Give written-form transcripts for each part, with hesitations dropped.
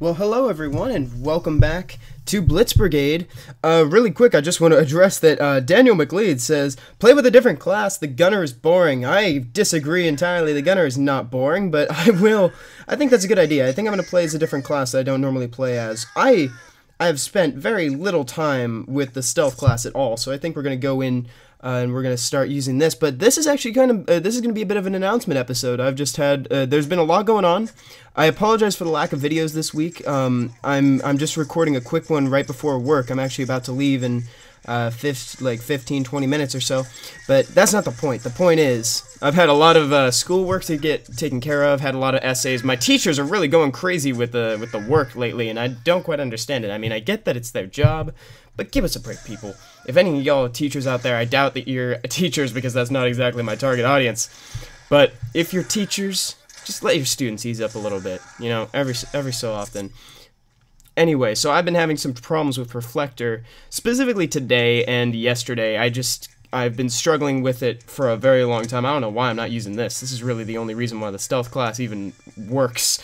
Well, hello everyone, and welcome back to Blitz Brigade. Really quick, I just want to address that Daniel McLeod says, play with a different class, the gunner is boring. I disagree entirely, the gunner is not boring, but I think that's a good idea. I think I'm going to play as a different class that I don't normally play as. I have spent very little time with the stealth class at all, so I think we're going to go in and we're going to start using this. But this is actually this is going to be a bit of an announcement episode. I've just had, there's been a lot going on. I apologize for the lack of videos this week. I'm just recording a quick one right before work. I'm actually about to leave in 15-20 minutes or so. But that's not the point. The point is, I've had a lot of schoolwork to get taken care of, had a lot of essays. My teachers are really going crazy with the work lately, and I don't quite understand it. I mean, I get that it's their job, but give us a break, people. If any of y'all are teachers out there, I doubt that you're teachers because that's not exactly my target audience. But if you're teachers, just let your students ease up a little bit, you know, every so often. Anyway, so I've been having some problems with Reflector, specifically today and yesterday. I've been struggling with it for a very long time. I don't know why I'm not using this. This is really the only reason why the stealth class even works.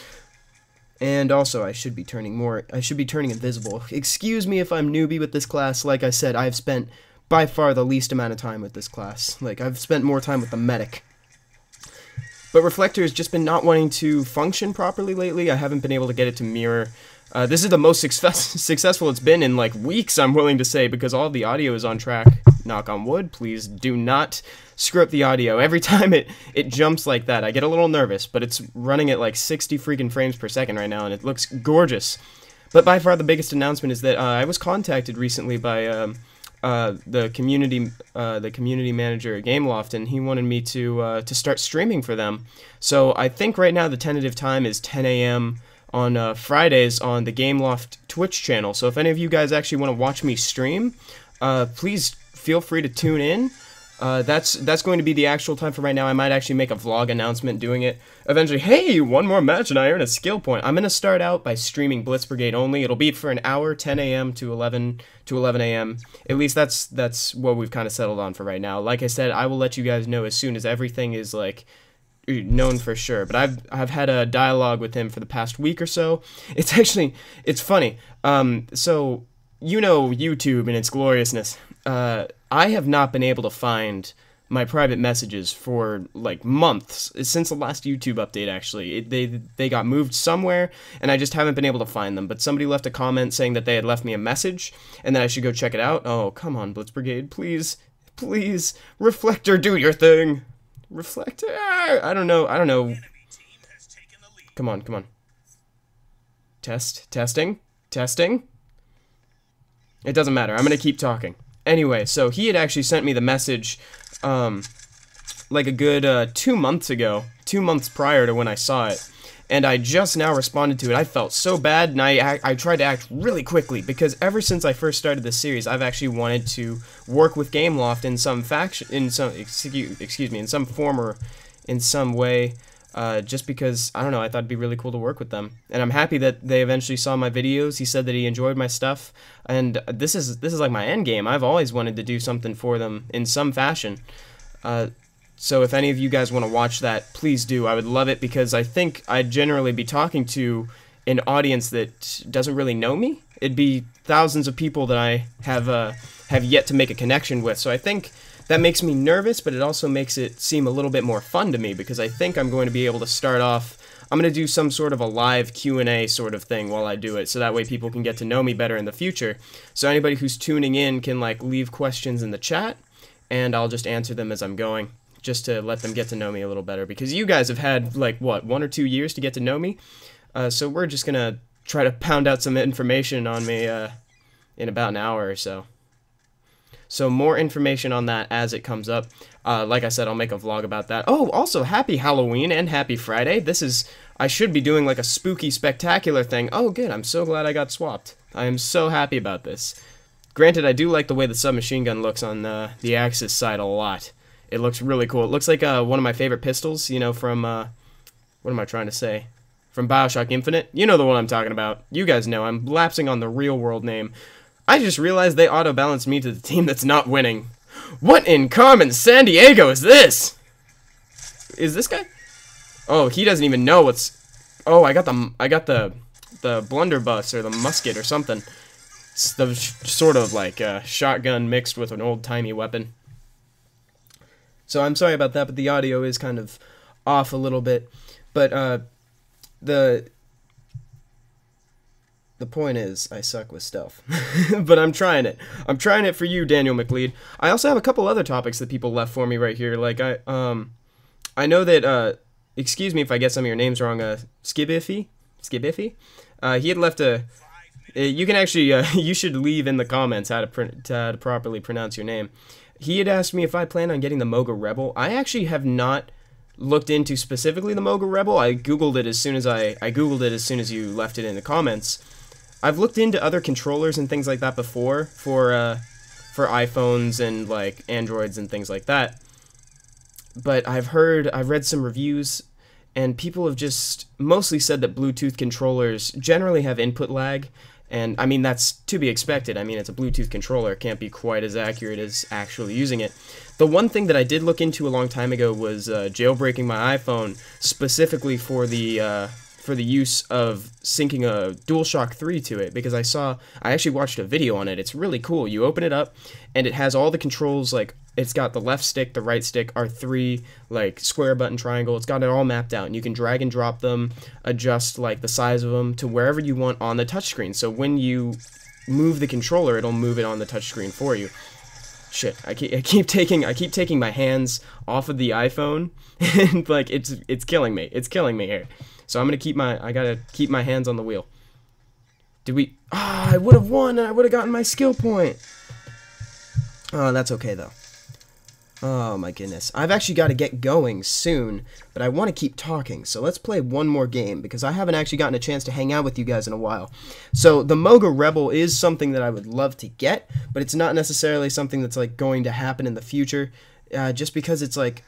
And also, I should be turning invisible. Excuse me if I'm newbie with this class. Like I said, I've spent by far the least amount of time with this class. Like, I've spent more time with the medic. But Reflector has just been not wanting to function properly lately. I haven't been able to get it to mirror. This is the most successful it's been in, like, weeks, I'm willing to say, because all of the audio is on track. Knock on wood, please do not screw up the audio. Every time it jumps like that, I get a little nervous, but it's running at like 60 freaking frames per second right now, and it looks gorgeous. But by far the biggest announcement is that I was contacted recently by the community manager at Gameloft, and he wanted me to start streaming for them. So I think right now the tentative time is 10 a.m. on Fridays on the Gameloft Twitch channel. So if any of you guys actually want to watch me stream, please feel free to tune in. That's going to be the actual time for right now. I might actually make a vlog announcement doing it eventually. Hey, one more match and I earn a skill point. I'm going to start out by streaming Blitz Brigade only. It'll be for an hour, 10 a.m. to 11 a.m. At least that's what we've kind of settled on for right now. Like I said, I will let you guys know as soon as everything is like known for sure. But I've had a dialogue with him for the past week or so. It's funny. So you know YouTube and its gloriousness. I have not been able to find my private messages for like months, since the last YouTube update actually. They got moved somewhere, and I just haven't been able to find them. But somebody left a comment saying that they had left me a message, and that I should go check it out. Oh, come on, Blitz Brigade, please, please, Reflector, do your thing. Reflector, I don't know. Come on. Testing. It doesn't matter, I'm gonna keep talking. Anyway, so he had actually sent me the message, like a good 2 months ago, 2 months prior to when I saw it, and I just now responded to it. I felt so bad, and I tried to act really quickly, because ever since I first started this series, I've actually wanted to work with Gameloft in some in some form or in some way, just because, I don't know, I thought it'd be really cool to work with them. And I'm happy that they eventually saw my videos. He said that he enjoyed my stuff, and this is like my end game. I've always wanted to do something for them in some fashion. So if any of you guys want to watch that, please do. I would love it, because I think I'd generally be talking to an audience that doesn't really know me. It'd be thousands of people that I have yet to make a connection with. So I think that makes me nervous, but it also makes it seem a little bit more fun to me, because I think I'm going to be able to start off. I'm going to do some sort of a live Q&A sort of thing while I do it, so that way people can get to know me better in the future. So anybody who's tuning in can like leave questions in the chat, and I'll just answer them as I'm going, just to let them get to know me a little better, because you guys have had like what, 1 or 2 years to get to know me. So we're just gonna try to pound out some information on me in about an hour or so. So more information on that as it comes up. Like I said, I'll make a vlog about that. Oh, also, happy Halloween and happy Friday. I should be doing like a spooky spectacular thing. Oh, good, I'm so glad I got swapped. I am so happy about this. Granted, I do like the way the submachine gun looks on the Axis side a lot. It looks really cool. It looks like one of my favorite pistols, you know, from, what am I trying to say? From BioShock Infinite. You know the one I'm talking about. You guys know, I'm lapsing on the real world name. I just realized they auto-balanced me to the team that's not winning. What in Carmen San Diego is this? Is this guy? Oh, he doesn't even know what's... Oh, I got the blunderbuss or the musket or something. It's the sort of like a shotgun mixed with an old-timey weapon. So I'm sorry about that, but the audio is kind of off a little bit. But the point is, I suck with stealth. But I'm trying it. I'm trying it for you, Daniel McLeod. I also have a couple other topics that people left for me right here. Like, I know that, excuse me if I get some of your names wrong, Skibiffy? He had left a... You can actually, you should leave in the comments how to properly pronounce your name. He had asked me if I plan on getting the Moga Rebel. I actually have not looked into specifically the Moga Rebel. I googled it as soon as you left it in the comments. I've looked into other controllers and things like that before for iPhones and like Androids and things like that. But I've read some reviews, and people have just mostly said that Bluetooth controllers generally have input lag. And I mean, that's to be expected. I mean, it's a Bluetooth controller. It can't be quite as accurate as actually using it. The one thing that I did look into a long time ago was jailbreaking my iPhone specifically for the use of syncing a DualShock 3 to it, because I actually watched a video on it. It's really cool. You open it up, and it has all the controls, like, it's got the left stick, the right stick, R3, like, square button, triangle. It's got it all mapped out, and you can drag and drop them, adjust, like, the size of them to wherever you want on the touchscreen. So when you move the controller, it'll move it on the touchscreen for you. Shit, I keep taking my hands off of the iPhone, and, like, it's killing me. It's killing me here. So I gotta keep my hands on the wheel. I would have won, and I would have gotten my skill point. Oh, that's okay, though. Oh, my goodness. I've actually got to get going soon, but I want to keep talking, so let's play one more game, because I haven't actually gotten a chance to hang out with you guys in a while. So, the Moga Rebel is something that I would love to get, but it's not necessarily something that's, like, going to happen in the future, just because it's, like,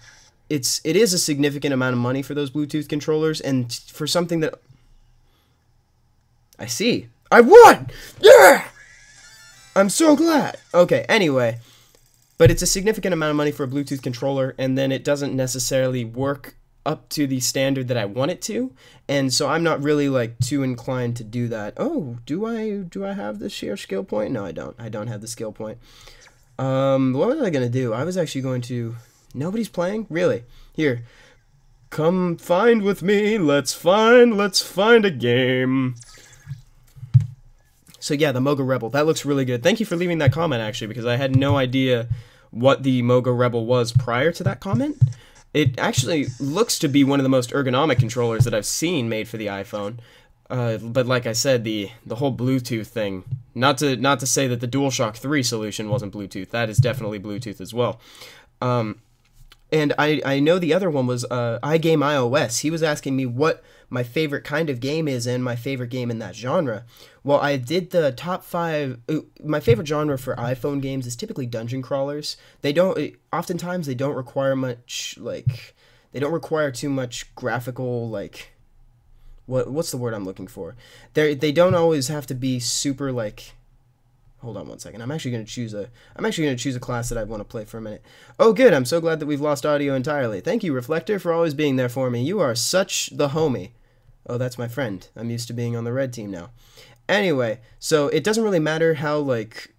it is a significant amount of money for those Bluetooth controllers, and for something that... I see. I won! Yeah! I'm so glad! Okay, anyway... But it's a significant amount of money for a Bluetooth controller, and then it doesn't necessarily work up to the standard that I want it to, and so I'm not really, like, too inclined to do that. Oh, do I have the share skill point? No, I don't. I don't have the skill point. What was I gonna do? I was actually going to... Nobody's playing? Really? Here. Come find with me. Let's find a game. So yeah, the Moga Rebel. That looks really good. Thank you for leaving that comment, actually, because I had no idea what the Moga Rebel was prior to that comment. It actually looks to be one of the most ergonomic controllers that I've seen made for the iPhone. But like I said, the whole Bluetooth thing, not to say that the DualShock 3 solution wasn't Bluetooth. That is definitely Bluetooth as well. And I know the other one was iGame iOS. He was asking me what my favorite kind of game is and my favorite game in that genre. Well, I did the top 5. My favorite genre for iPhone games is typically dungeon crawlers. Oftentimes they don't require much, like, they don't require too much graphical, like, what's the word I'm looking for? They don't always have to be super, like... Hold on one second. I'm actually going to choose a class that I want to play for a minute. Oh, good. I'm so glad that we've lost audio entirely. Thank you, Reflector, for always being there for me. You are such the homie. Oh, that's my friend. I'm used to being on the red team now. Anyway, so it doesn't really matter how, like,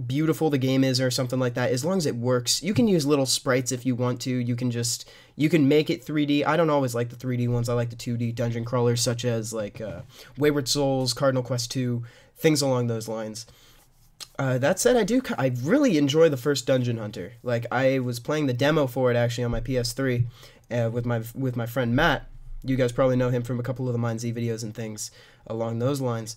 beautiful the game is or something like that. As long as it works. You can use little sprites if you want to. You can make it 3D. I don't always like the 3D ones. I like the 2D dungeon crawlers, such as, like, Wayward Souls, Cardinal Quest 2, things along those lines. That said, I really enjoy the first Dungeon Hunter. Like, I was playing the demo for it actually on my PS3 with my friend Matt. You guys probably know him from a couple of the Mind Z videos and things along those lines.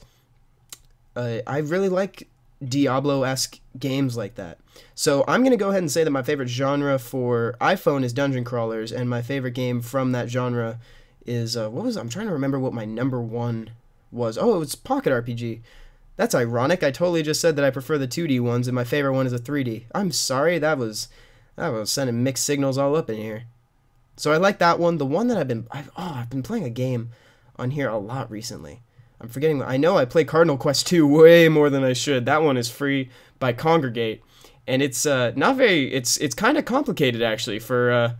I really like Diablo-esque games like that. So I'm going to go ahead and say that my favorite genre for iPhone is dungeon crawlers, and my favorite game from that genre is, I'm trying to remember what my number 1 was. Oh, it was Pocket RPG. That's ironic. I totally just said that I prefer the 2D ones, and my favorite one is a 3D. I'm sorry, that was sending mixed signals all up in here. So I like that one. The one that I've been playing a game on here a lot recently. I'm forgetting. I know I play Cardinal Quest 2 way more than I should. That one is free by Congregate, and it's not very. It's kind of complicated actually for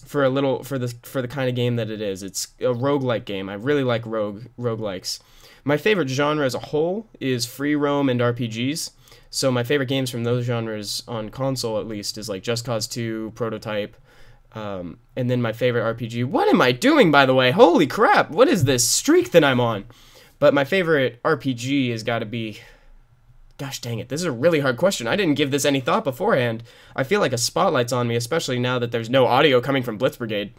for the kind of game that it is. It's a roguelike game. I really like roguelikes. My favorite genre as a whole is free roam and RPGs. So my favorite games from those genres on console, at least, is like Just Cause 2, Prototype, and then my favorite RPG. What am I doing, by the way? Holy crap! What is this streak that I'm on? But my favorite RPG has got to be... Gosh dang it, this is a really hard question. I didn't give this any thought beforehand. I feel like a spotlight's on me, especially now that there's no audio coming from Blitz Brigade.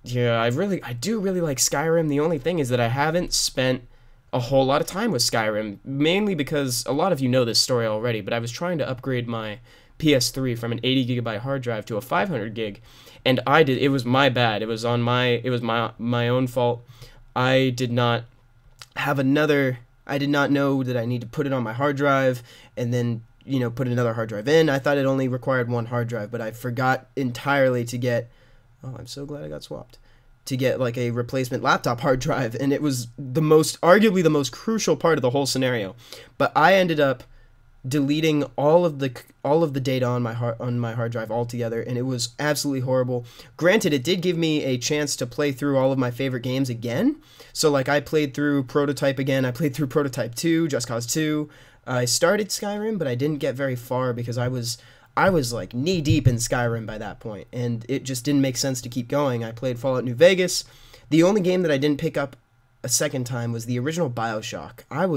Yeah, I do really like Skyrim. The only thing is that I haven't spent a whole lot of time with Skyrim, mainly because a lot of you know this story already, but I was trying to upgrade my PS3 from an 80 gigabyte hard drive to a 500 gig, and it was my bad. It was my own fault. I did not know that I need to put it on my hard drive and then, put another hard drive in. I thought it only required one hard drive, but I forgot entirely to get, oh, I'm so glad I got swapped, to get like a replacement laptop hard drive, and it was arguably the most crucial part of the whole scenario. But I ended up deleting all of the data on my hard drive altogether, and it was absolutely horrible. Granted, it did give me a chance to play through all of my favorite games again. So like I played through Prototype again, I played through Prototype 2, Just Cause 2. I started Skyrim, but I didn't get very far because I was like knee deep in Skyrim by that point, and it just didn't make sense to keep going. I played Fallout New Vegas. The only game that I didn't pick up a second time was the original BioShock. I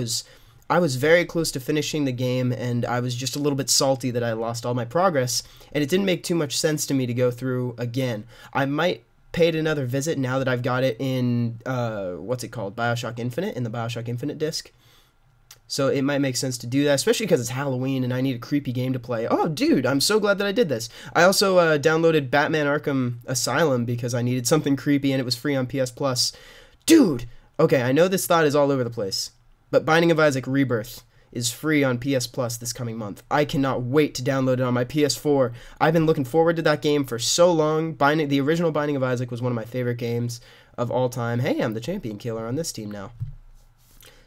was very close to finishing the game, and I was just a little bit salty that I lost all my progress, and it didn't make too much sense to me to go through again. I might pay it another visit now that I've got it in, what's it called, BioShock Infinite, in the BioShock Infinite disc. So it might make sense to do that, especially because it's Halloween and I need a creepy game to play. Oh, dude, I'm so glad that I did this. I also downloaded Batman Arkham Asylum because I needed something creepy and it was free on PS Plus. Dude! Okay, I know this thought is all over the place, but Binding of Isaac Rebirth is free on PS Plus this coming month. I cannot wait to download it on my PS4. I've been looking forward to that game for so long. The original Binding of Isaac was one of my favorite games of all time. Hey, I'm the champion killer on this team now.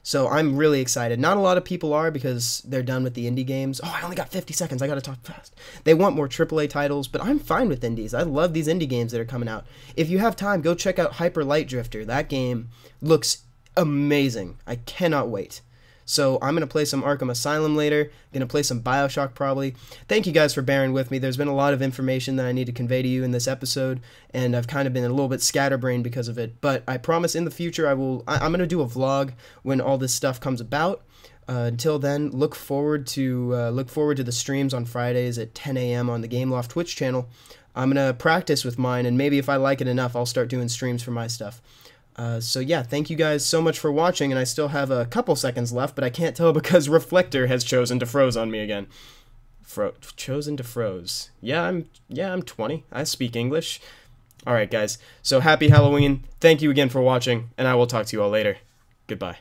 So I'm really excited. Not a lot of people are because they're done with the indie games. Oh, I only got 50 seconds. I gotta talk fast. They want more AAA titles, but I'm fine with indies. I love these indie games that are coming out. If you have time, go check out Hyper Light Drifter. That game looks amazing. I cannot wait. So I'm going to play some Arkham Asylum later. I'm going to play some BioShock probably. Thank you guys for bearing with me. There's been a lot of information that I need to convey to you in this episode, and I've kind of been a little bit scatterbrained because of it. But I promise in the future I'm going to do a vlog when all this stuff comes about. Until then, look forward to the streams on Fridays at 10 a.m. on the Gameloft Twitch channel. I'm going to practice with mine, and maybe if I like it enough, I'll start doing streams for my stuff. So yeah, thank you guys so much for watching, and I still have a couple seconds left, but I can't tell because Reflector has chosen to froze on me again. Chosen to froze. Yeah, I'm 20. I speak English. Alright guys, so happy Halloween, thank you again for watching, and I will talk to you all later. Goodbye.